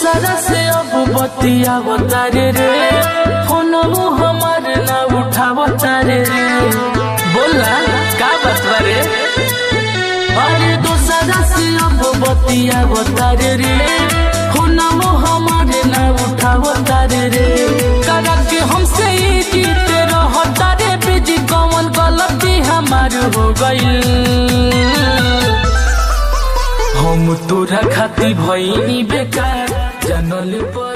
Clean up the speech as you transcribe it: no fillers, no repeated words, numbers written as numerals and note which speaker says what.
Speaker 1: दूसरा से अब बतिया बतारे रे, फोन हमार ना उठा बतारे रे। बोला का बतवा रे, अरे दूसरा से अब बतिया बतारे रे, फोन हमार ना उठा बतारे रे। करा के हमसे ही जीते रहता रे, बिजी कौन गलती हमार हो गई। हम तोरा खाती भईनी बेकार, जानल पर